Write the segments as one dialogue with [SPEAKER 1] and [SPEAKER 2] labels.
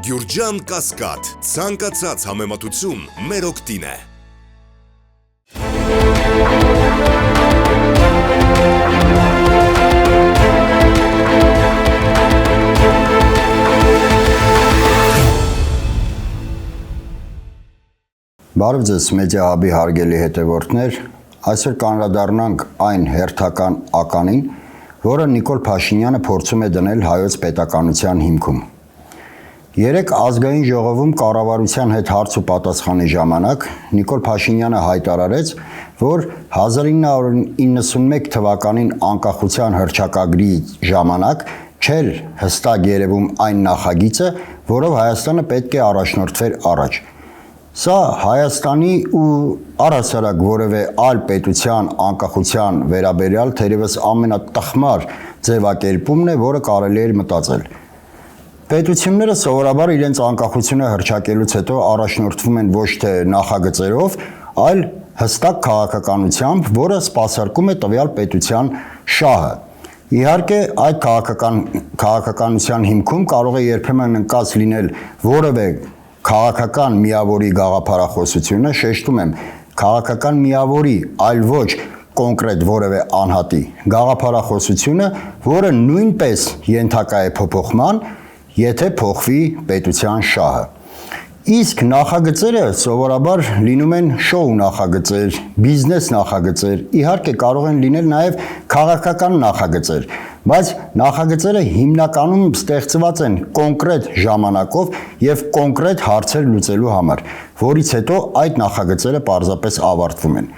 [SPEAKER 1] Գյուրջան Կասկադ, ցանկացած համեմատություն մեր օգտին է։
[SPEAKER 2] Բարև ձեզ մեդիա հաբի հարգելի հետևորդներ, այսօր կանդրադառնանք այն հերթական ականին, որը Նիկոլ Փաշինյանը փորձում է դնել հայոց պետականության հիմքում։ Երեկ ազգային ժողովում կառավարության հետ հարց ու պատասխանի ժամանակ Նիկոլ Փաշինյանը հայտարարեց, որ 1991 թվականին անկախության հռչակագրի ժամանակ չէր հստակ երևում այն նախագիծը, որով Հայաստանը պետք է առաջնորդվեր առաջ։ Սա Հայաստանի ու առհասարակ որևէ այլ պետության անկախության վերաբերյալ թերևս ամենատխմար ձևակերպումն է, որը կարելի է մտածել։ Պետությունները սովորաբար իրենց անկախությունը հռչակելուց հետո առաջնորդվում են ոչ թե նախագծերով, այլ հստակ քաղաքականությամբ, որը սպասարկում է տվյալ պետության շահը։ Իհարկե, այդ քաղաքականության հիմքում կարող է երբեմն ընկած լինել որևէ քաղաքական միավորի գաղափարախոսությունը, շեշտում եմ, քաղաքական միավորի, այլ ոչ կոնկրետ որևէ անհատի գաղափարախոսությունը, որը նույնպես ենթակա է փոփոխման, եթե փոխվի պետության շահը։ Իսկ նախագծերը սովորաբար լինում են շոու նախագծեր, բիզնես նախագծեր, իհարկե կարող են լինել նաև քաղաքական նախագծեր, բայց նախագծերը հիմնականում ստեղծված են կոնկրետ ժամանակով եւ կոնկրետ հարցեր լուծելու համար, որից հետո այդ նախագծերը պարզապես ավարտվում են։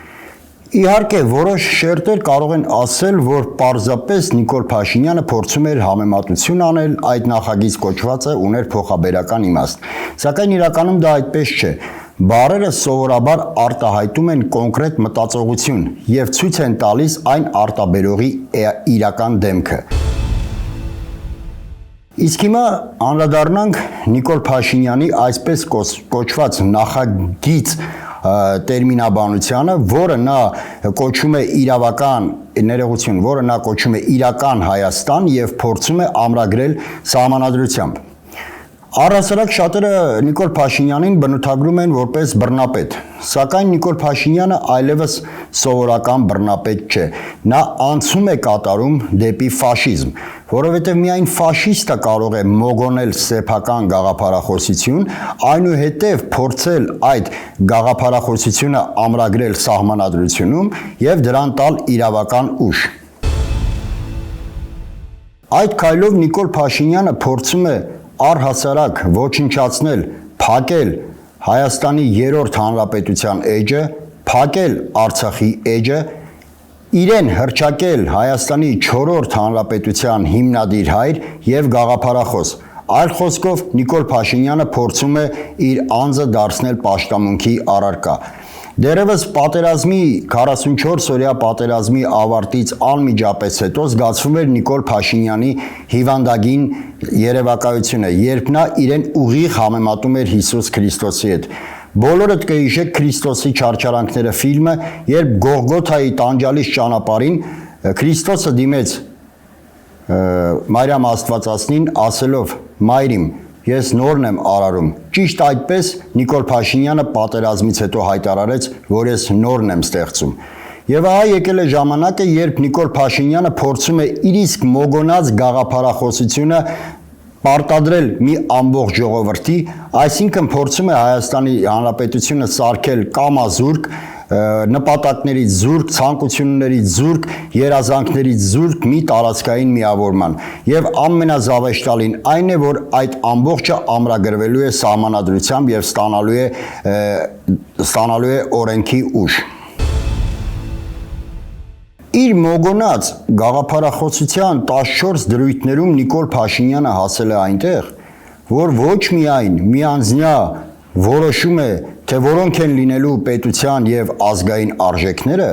[SPEAKER 2] Իհարկե, որոշ շերտեր կարող են ասել, որ պարզապես Նիկոլ Փաշինյանը փորձում էր համեմատություն անել, այդ նախագիծ կոչվածը ուներ փոխաբերական իմաստ, սակայն իրականում դա այդպես չէ։ Բառերը սովորաբար արտահայտում են կոնկրետ մտածողություն եւ ցույց են տալիս այն արտաբերողի իրական դեմքը։ Իսկ հիմա անդրադառնանք Նիկոլ Փաշինյանի այսպես կոչված նախագիծ տերմինաբանությանը, որը նա կոչում է իրավական ներողություն, որը նա կոչում է իրական Հայաստան եւ փորձում է ամրագրել սահմանադրությամբ։ Առհասարակ շատերը Նիկոլ Փաշինյանին բնութագրում են որպես բռնապետ, սակայն Նիկոլ Փաշինյանը այլևս սովորական բռնապետ չէ։ Նա անցում է կատարում դեպի ֆաշիզմ, որովհետև միայն ֆաշիստը կարող է մոգոնել սեփական գաղափարախոսություն, այնուհետև փորձել այդ գաղափարախոսությունը ամրագրել սահմանադրությունում եւ դրան տալ իրավական ուժ։ Այդ քայլով Նիկոլ Փաշինյանը փորձում է առհասարակ ոչնչացնել, փակել Հայաստանի երրորդ հանրապետության էջը, փակել Արցախի էջը, իրեն հռչակել Հայաստանի 4-րդ հանրապետության հիմնադիր հայր եւ գաղափարախոս։ Այլ խոսքով Նիկոլ Փաշինյանը փորձում է իր անձը դարձնել պաշտամունքի առարկա։ Դերևս պատերազմի 44-օրյա պատերազմի ավարտից անմիջապես հետո զգացվում էր Նիկոլ Փաշինյանի հիվանդագին երևակայությունը, երբ նա իրեն ուղիղ համեմատում էր Հիսուս Քրիստոսի հետ։ Բոլորդ կհիշեք Քրիստոսի չարչարանքները ֆիլմը, երբ Գողգոթայի տանջալից ճանապարհին Քրիստոսը դիմեց Մարիամ Աստվածածնին ասելով. «Մայրիմ, ես նորն եմ արարում»։ Ճիշտ այդպես Նիկոլ Փաշինյանը պատերազմից հետո հայտարարեց, որ ես նորն եմ ստեղծում։ Եվ ահա եկել է ժամանակը, երբ Նիկոլ Փաշինյանը փորձում է իր իսկ մոգոնած գաղափարախոսությունը պարտադրել մի ամբողջ ժողովրդի, այսինքն փորձում է Հայաստանի Հանրապետությունը սարքել կամազուրկ, նպատակներից զուրկ, ցանկություններից զուրկ, երազանքներից զուրկ մի տարածքային միավորման։ Եվ ամենազավեշտալին այն է, որ այդ ամբողջը ամրագրվելու է սահմանադրությամբ եւ ստանալու է օրենքի ուժ։ Իր մոգոնած գաղափարախոսության 14 դրույթներում Նիկոլ Փաշինյանը հասել է այնտեղ, որ ոչ միայն միանձնյա որոշում է, թե որոնք են լինելու պետության եւ ազգային արժեքները,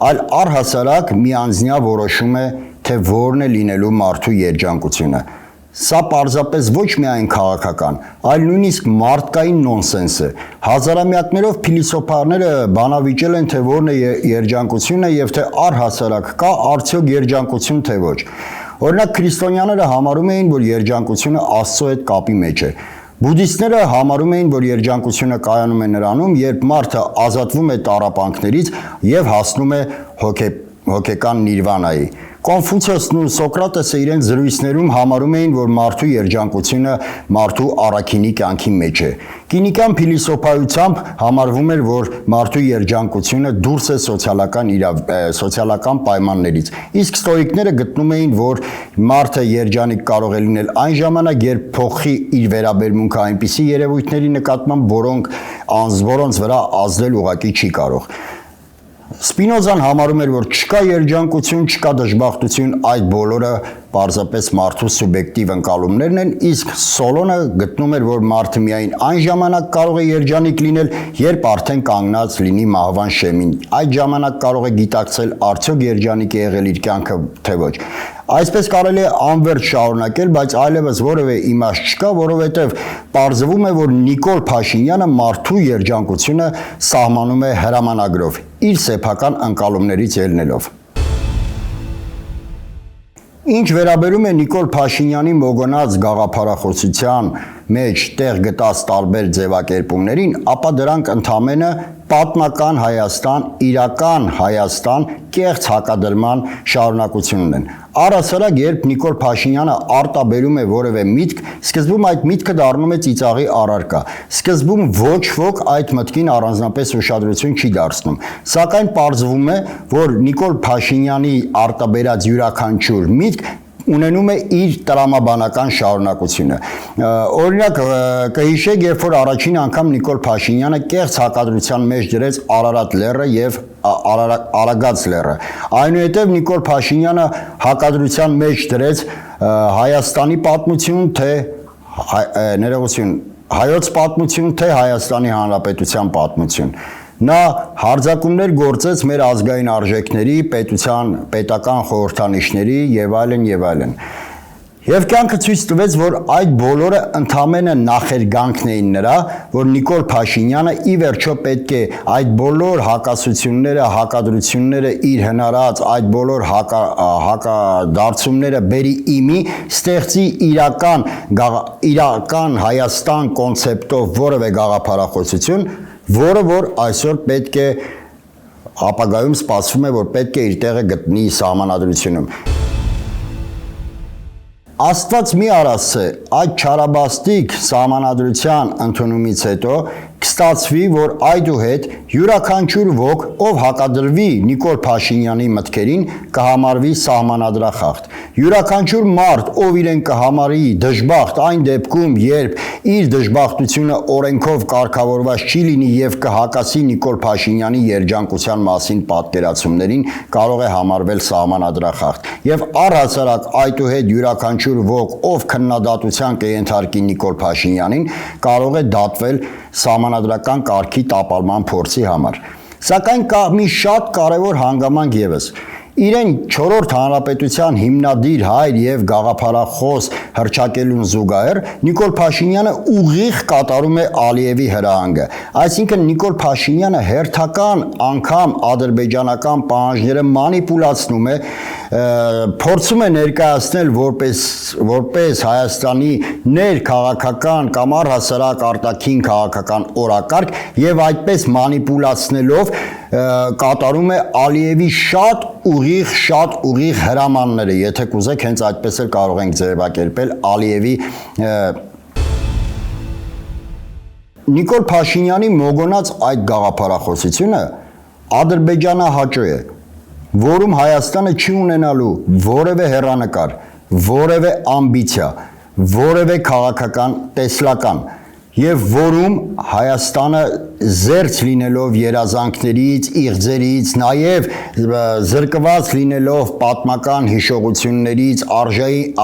[SPEAKER 2] այլ առհասարակ միանձնյա որոշում է, թե որն է լինելու մարդու երջանկությունը։ Սա պարզապես ոչ միայն քաղաքական, այլ նույնիսկ մարդկային նոնսենս է։ Հազարամյակներով փիլիսոփաները բանավիճել են, թե որն է երջանկությունը եւ թե առհասարակ կա արդյոք երջանկություն, թե ոչ։ Օրինակ քրիստոնյաները համարում էին, որ երջանկությունը Աստծո հետ կապի մեջ է։ Բուդդիստները համարում էին, որ երջանկությունը կայանում է նրանում, երբ մարդը ազատվում է տառապանքներից եւ հասնում է հոգեկան նիրվանայի։ Կոնֆուցիոսն ու Սոկրատեսը իրենց զրույցներում համարում էին, որ մարդու երջանկությունը մարդու առաքինի կյանքի մեջ է։ Կինիկյան փիլիսոփայությամբ համարվում էր, որ մարդու երջանկությունը դուրս է սոցիալական պայմաններից։ Իսկ ստոիկները գտնում էին, որ մարդը երջանիկ կարող է լինել այն ժամանակ, երբ փոխի իր վերաբերմունքը այնպիսի երևույթների նկատմամբ, որոնց վրա ազդել ուղղակի չի կարող։ Սպինոզան համարում էր, որ չկա երջանկություն, չկա դժբախտություն, այդ բոլորը պարզապես մարդու սուբյեկտիվ ընկալումներն են, իսկ Սոլոնը գտնում էր, որ մարդը միայն այն ժամանակ կարող է երջանիկ լինել, երբ արդեն կանգնած լինի մահվան շեմին։ Այդ ժամանակ կարող է գիտակցել արդյոք երջանիկ է եղել իր կյանքը, թե ոչ։ Այսպես կարելի է անվերջ շարունակել, բայց այլևս որևէ իմաստ չկա, որովհետև պարզվում է, որ Նիկոլ Փաշինյանը մարդու երջանկությունը սահմանում է հրամանագրով, իր սեփական ընկալումներից ելնելով։ Ինչ վերաբերում է Նիկոլ Փաշինյանի մոգոնած գաղափարախոսության մեջ տեղ գտած տարբեր ձևակերպումներին, ապա դրանք ընդամենը պատմական Հայաստան, իրական Հայաստան, կեղծ հակադրման շարունակությունն են։ Առհասարակ, երբ Նիկոլ Փաշինյանը արտաբերում է որևէ միտք, սկզբում այդ միտքը դառնում է ծիծաղի առարկա։ Սկզբում ոչ ոք այդ մտքին առանձնապես ուշադրություն չի դարձնում։ Սակայն պարզվում է, որ Նիկոլ Փաշինյանի արտաբերած յուրաքանչյուր միտք ունենում է իր տրամաբանական շարունակությունը։ Օրինակ կհիշեք, երբ որ առաջին անգամ Նիկոլ Փաշինյանը կեղծ հակադրության մեջ դրեց Արարատ լեռը եւ Արագած լեռը։ Այնուհետև Նիկոլ Փաշինյանը հակադրության մեջ դրեց Հայաստանի պատմություն, թե հայոց պատմություն, թե Հայաստանի Հանրապետության պատմություն։ Նա հարձակումներ գործեց մեր ազգային արժեքների, պետական խորհրդանիշների եւ այլն եւ այլն։ Եվ կյանքը ցույց տվեց, որ այդ բոլորը ընդամենը նախերգանքն էին նրա, որ Նիկոլ Փաշինյանը ի վերջո պետք է այդ բոլոր հակասությունները, հակադրությունները իր հնարած, այդ բոլոր հակադարձումները բերի իմի, ստեղծի իրական Հայաստան կոնցեպտով որևէ գաղափարախոսություն, որը որ այսօր պետք է ապագայում սպասվում է, որ պետք է իր տեղը գտնի սահմանադրությունում։ Աստված մի արասցե, այդ չարաբաստիկ սահմանադրության ընդունումից հետո կստացվի, որ այդուհետ յուրաքանչյուր ոք, ով հակադրվի Նիկոլ Փաշինյանի մտքերին, կհամարվի սահմանադրախախտ։ Յուրաքանչյուր մարդ, ով իրեն կհամարի դժբախտ այն դեպքում, երբ իր դժբախտությունը օրենքով կարգավորված չի լինի եւ կհակասի Նիկոլ Փաշինյանի երջանկության մասին պատկերացումներին, կարող է համարվել սահմանադրախախտ։ Եվ առհասարակ այդուհետ յուրաքանչյուր ոք, ով քննադատության կենթարկի Նիկոլ Փաշինյանին, կարող է դատվել սահմանադրական կարգի տապալման փորձի համար։ Սակայն կա մի շատ կարևոր հանգամանք ևս։ Իրեն 4-րդ հանրապետության հիմնադիր հայր եւ գաղափարախոս հռչակելուն զուգահեռ Նիկոլ Փաշինյանը ուղիղ կատարում է Ալիևի հրահանգը։ Այսինքն Նիկոլ Փաշինյանը հերթական անգամ ադրբեջանական պահանջները մանիպուլացնում է, փորձում է ներկայացնել որպես Հայաստանի ներքաղաքական կամ առհասարակ արտաքին քաղաքական օրակարգ եւ այդպես մանիպուլացնելով կատարում է Ալիևի շատ ուղիղ հրամանները, եթե կուզեք հենց այդպես էլ կարող ենք ձևակերպել Ալիևի Նիկոլ Փաշինյանի մոգոնած այդ գաղափարախոսությունը ադրբեջանահաճո է, որում Հայաստանը չի ունենալու որևէ հեռանկար, որևէ ամբիցիա, որևէ քաղաքական տեսլական եւ որում Հայաստանը զերծ լինելով երազանքներից, իղձերից, նաեւ զրկված լինելով պատմական հիշողություններից,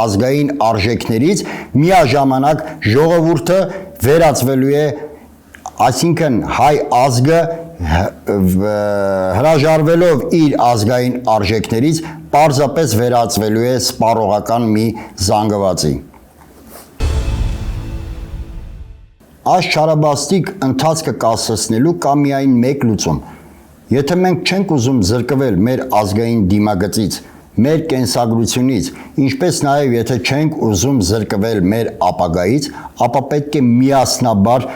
[SPEAKER 2] ազգային արժեքներից, միաժամանակ ժողովուրդը վերածվելու է, այսինքն հայ ազգը հրաժարվելով իր ազգային արժեքներից պարզապես վերածվելու է սպառողական մի զանգվածի։ Այս չարաբաստիկ ընթացքը կասեցնելու կա միայն մեկ լուծում։ Եթե մենք չենք ուզում զրկվել մեր ազգային դիմագծից, մեր կենսագրությունից, ինչպես նաև եթե չենք ուզում զրկվել մեր ապագայից, ապա պետք է միասնաբար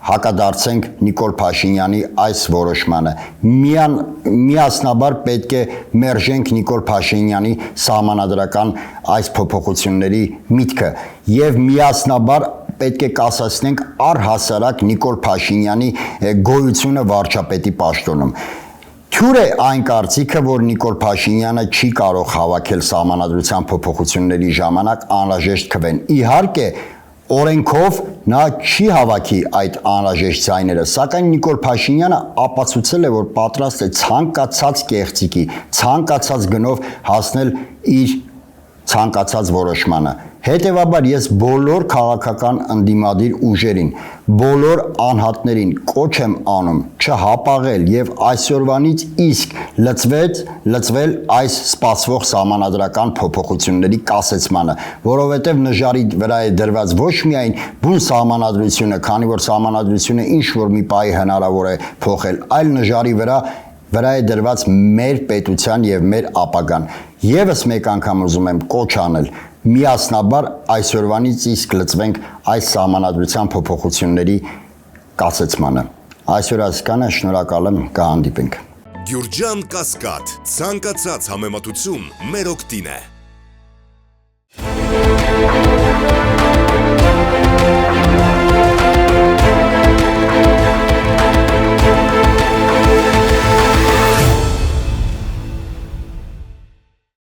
[SPEAKER 2] հակադարձենք Նիկոլ Փաշինյանի այս որոշմանը։ Միասնաբար պետք է մերժենք Նիկոլ Փաշինյանի սահմանադրական այս փոփոխությունների միտքը եւ միասնաբար պետք է կասեցնենք առհասարակ Նիկոլ Փաշինյանի գոյությունը վարչապետի պաշտոնում։ Թյուր է այն կարծիքը, որ Նիկոլ Փաշինյանը չի կարող հավաքել սահմանադրության փոփոխությունների ժամանակ անհրաժեշտ քվեն։ Իհարկե, օրենքով նա չի հավաքի այդ անհրաժեշտ ձայները, սակայն Նիկոլ Փաշինյանը ապացուցել է, որ պատրաստ է ցանկացած կեղծիքի, ցանկացած գնով հասնել իր ցանկացած որոշմանը։ Հետևաբար ես բոլոր քաղաքական ընդդիմադիր ուժերին, բոլոր անհատներին կոչ եմ անում չհապաղել եւ այսօրվանից իսկ լծվել այս սպասվող սահմանադրական փոփոխությունների կասեցմանը, որովհետեւ նժարի վրա է դրված ոչ միայն բուն սահմանադրությունը, քանի որ սահմանադրությունը ինչ որ մի պահի հնարավոր է փոխել, այլ նժարի վրա է դրված մեր պետության եւ մեր ապագան։ Եվս մեկ անգամ ուզում եմ կոչ անել միասնաբար այսօրվանից իսկ լծվենք այս սահմանադրության փոփոխությունների կասեցմանը։ Այսօր ասկանը շնորհակալ եմ, կհանդիպենք։
[SPEAKER 1] Գյուրջան Կասկադ, ցանկացած համեմատություն մեր օգտին է։